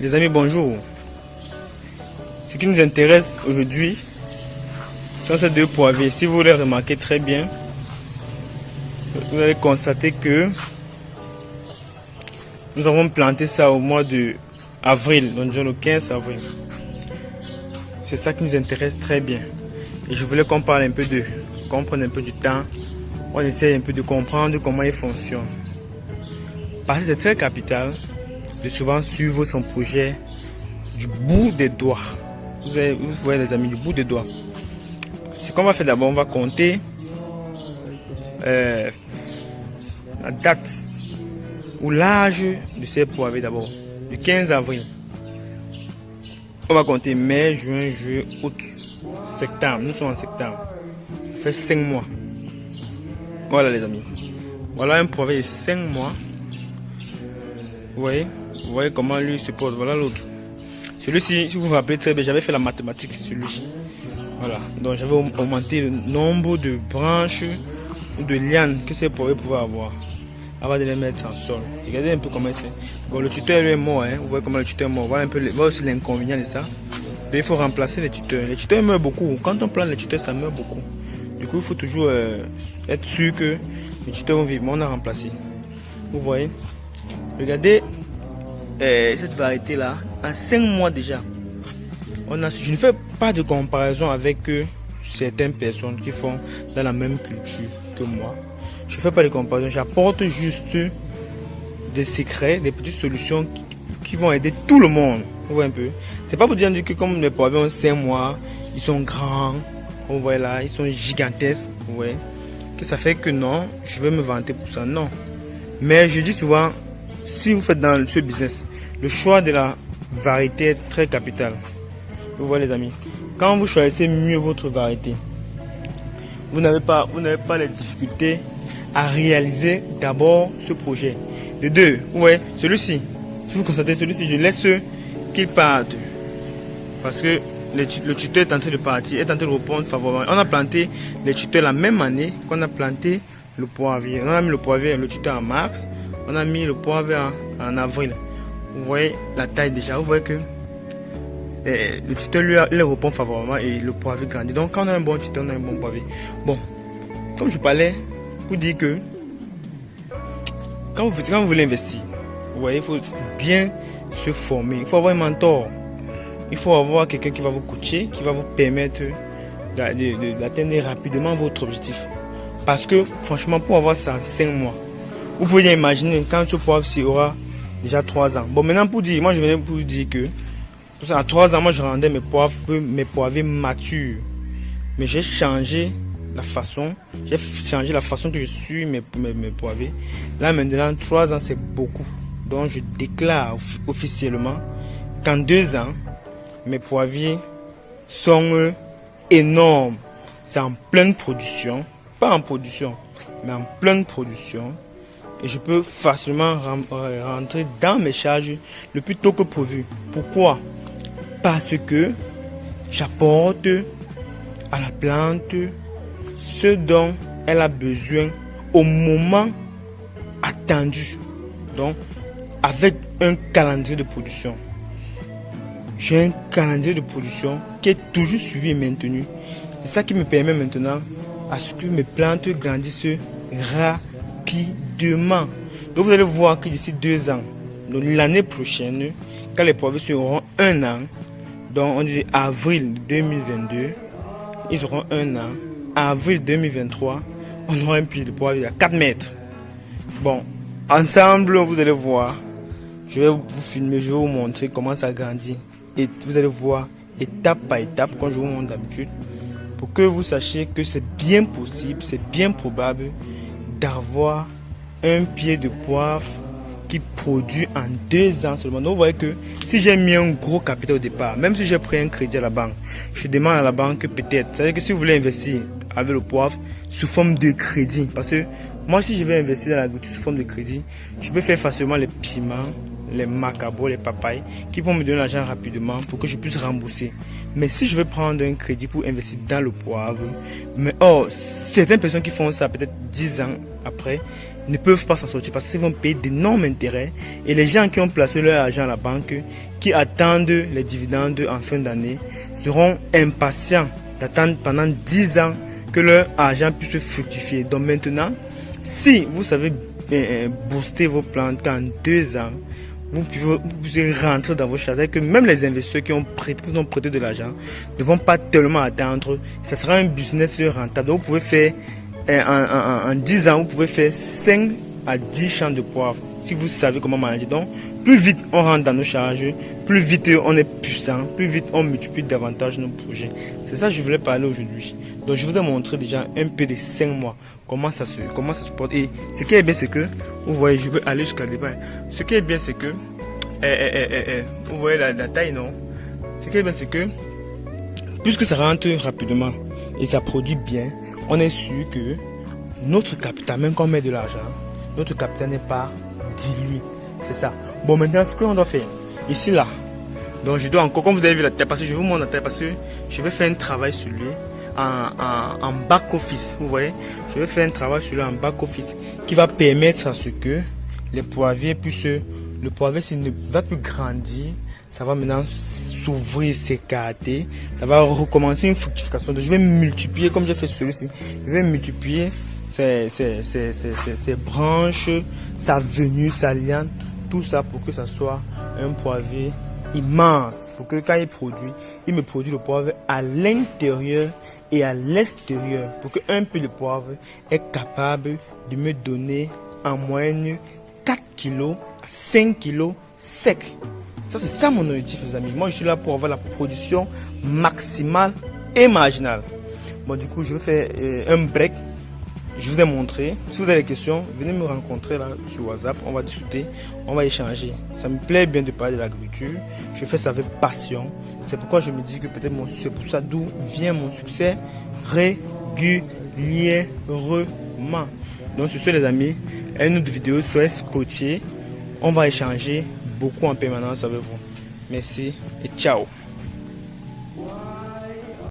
Les amis, bonjour. Ce qui nous intéresse aujourd'hui sont ces deux poivriers. Si vous les remarquez très bien, vous allez constater que nous avons planté ça au mois de avril, donc le 15 avril. C'est ça qui nous intéresse très bien. Et je voulais qu'on parle un peu qu'on prenne un peu du temps, on essaie un peu de comprendre comment il fonctionne. Parce que c'est très capital de souvent suivre son projet du bout des doigts. Vous voyez les amis, du bout des doigts. Ce qu'on va faire d'abord, on va compter la date ou l'âge de ces poivriers d'abord. Le 15 avril. On va compter mai, juin, juillet, août, septembre. Nous sommes en septembre. Ça fait 5 mois. Voilà les amis. Voilà un poivrier de 5 mois. Vous voyez comment lui se porte. Voilà l'autre. Celui-ci, si vous vous rappelez très bien, j'avais fait la mathématique sur celui-ci. Voilà. Donc j'avais augmenté le nombre de branches ou de lianes que ces poivriers pouvaient avoir avant de les mettre en sol. Regardez un peu comment c'est. Bon, le tuteur lui est mort. Vous voyez comment le tuteur est mort. Voilà un peu voilà aussi l'inconvénient de ça. Donc, il faut remplacer les tuteurs. Les tuteurs meurent beaucoup. Quand on plante les tuteurs, ça meurt beaucoup. Du coup, il faut toujours être sûr que les tuteurs vont vivre. Mais on a remplacé. Vous voyez. Regardez cette variété là. En 5 mois déjà. Je ne fais pas de comparaison avec certaines personnes qui font dans la même culture que moi. Je ne fais pas de comparaison. J'apporte juste des secrets, des petites solutions qui vont aider tout le monde. Vous voyez un peu. C'est pas pour dire que comme les poivriers ont 5 mois, ils sont grands. Comme vous voyez là, ils sont gigantesques. Vous voyez. Que ça fait que non, je vais me vanter pour ça. Non. Mais je dis souvent, si vous faites dans ce business, le choix de la variété est très capital. Vous voyez les amis. Quand vous choisissez mieux votre variété, vous n'avez pas les difficultés à réaliser d'abord ce projet. De deux, ouais, celui-ci, si vous constatez celui-ci, je laisse qu'il parte. Parce que le tuteur est en train de partir, est en train de répondre favorablement. On a planté les tuteurs la même année qu'on a planté le poivrier. On a mis le poivrier, le tuteur en mars, on a mis le poivrier en avril. Vous voyez la taille déjà, vous voyez que le tuteur lui répond favorablement et le poivrier grandit. Donc quand on a un bon tuteur, on a un bon poivrier. Bon, comme je parlais, pour dire que quand vous voulez investir, vous voyez, il faut bien se former. Il faut avoir un mentor. Il faut avoir quelqu'un qui va vous coacher, qui va vous permettre d'atteindre rapidement votre objectif. Parce que franchement, pour avoir ça en 5 mois, vous pouvez imaginer quand ce poivre aura déjà 3 ans. Bon, maintenant pour dire, moi je venais pour dire que à 3 ans, moi je rendais mes poivriers matures. Mais j'ai changé la façon que je suis mes poivriers. Là maintenant, 3 ans c'est beaucoup. Donc je déclare officiellement qu'en 2 ans, mes poivriers sont énormes. C'est en pleine production. Pas en production, mais en pleine production. Et je peux facilement rentrer dans mes charges le plus tôt que prévu. Pourquoi? Parce que j'apporte à la plante ce dont elle a besoin au moment attendu. Donc, avec un calendrier de production. J'ai un calendrier de production qui est toujours suivi et maintenu. C'est ça qui me permet maintenant à ce que mes plantes grandissent rapidement. Donc, vous allez voir que d'ici 2 ans, donc l'année prochaine, quand les poivriers seront 1 an, donc on dit avril 2022, ils auront 1 an. Avril 2023, on aura un pied de poivrier à 4 mètres. Bon, ensemble, vous allez voir. Je vais vous filmer, je vais vous montrer comment ça grandit. Et vous allez voir étape par étape, comme je vous montre d'habitude, pour que vous sachiez que c'est bien possible, c'est bien probable d'avoir un pied de poivre qui produit en 2 ans seulement. Donc vous voyez que si j'ai mis un gros capital au départ, même si j'ai pris un crédit à la banque, je demande à la banque peut-être, c'est-à-dire que si vous voulez investir avec le poivre sous forme de crédit, parce que moi si je vais investir dans l'agriculture sous forme de crédit, je peux faire facilement les piments, les macabres, les papayes, qui vont me donner l'argent rapidement pour que je puisse rembourser. Mais si je veux prendre un crédit pour investir dans le poivre, mais certaines personnes qui font ça peut-être 10 ans après, ne peuvent pas s'en sortir parce qu'ils vont payer d'énormes intérêts. Et les gens qui ont placé leur argent à la banque, qui attendent les dividendes en fin d'année, seront impatients d'attendre pendant 10 ans que leur argent puisse fructifier. Donc maintenant, si vous savez booster vos plantes qu'en 2 ans, vous pouvez rentrer dans vos charges. C'est-à-dire que même les investisseurs qui vous ont prêté de l'argent ne vont pas tellement attendre. Ça sera un business rentable. Donc vous pouvez faire en 10 ans, vous pouvez faire 5 à 10 champs de poivre si vous savez comment manager. Donc, plus vite on rentre dans nos charges, plus vite on est puissant, plus vite on multiplie davantage nos projets. C'est ça que je voulais parler aujourd'hui. Donc, je vous ai montré déjà un peu de 5 mois comment ça se porte. Et ce qui est bien, c'est que, vous voyez, je vais aller jusqu'à devant. Ce qui est bien, c'est que, vous voyez la taille, non? Ce qui est bien, c'est que, puisque ça rentre rapidement et ça produit bien, on est sûr que notre capital, même quand on met de l'argent, notre capital n'est pas dilué. C'est ça. Bon, maintenant, ce qu'on doit faire, ici, là, donc je dois encore, comme vous avez vu la taille, parce que je vous montre la taille, parce que je vais faire un travail sur lui en back-office. Vous voyez, je vais faire un travail sur lui en back-office qui va permettre à ce que les poivriers puissent, le poivrier, s'il ne va plus grandir, ça va maintenant s'ouvrir, s'écarter. Ça va recommencer une fructification. Donc, je vais multiplier, comme j'ai fait celui-ci. Je vais multiplier ses branches, sa venue, sa liane. Tout ça pour que ça soit un poivrier immense. Pour que quand il me produit le poivre à l'intérieur et à l'extérieur. Pour qu'un peu de poivre est capable de me donner en moyenne 4 kg à 5 kg sec. Ça, c'est ça mon objectif, les amis. Moi, je suis là pour avoir la production maximale et marginale. Bon, du coup, je vais faire un break. Je vous ai montré. Si vous avez des questions, venez me rencontrer là sur WhatsApp. On va discuter, on va échanger. Ça me plaît bien de parler de l'agriculture. Je fais ça avec passion. C'est pourquoi je me dis que peut-être mon succès, pour ça d'où vient mon succès régulièrement. Donc, sur ce, les amis, une autre vidéo, soyez scotchés. On va échanger beaucoup en permanence avec vous. Merci et ciao.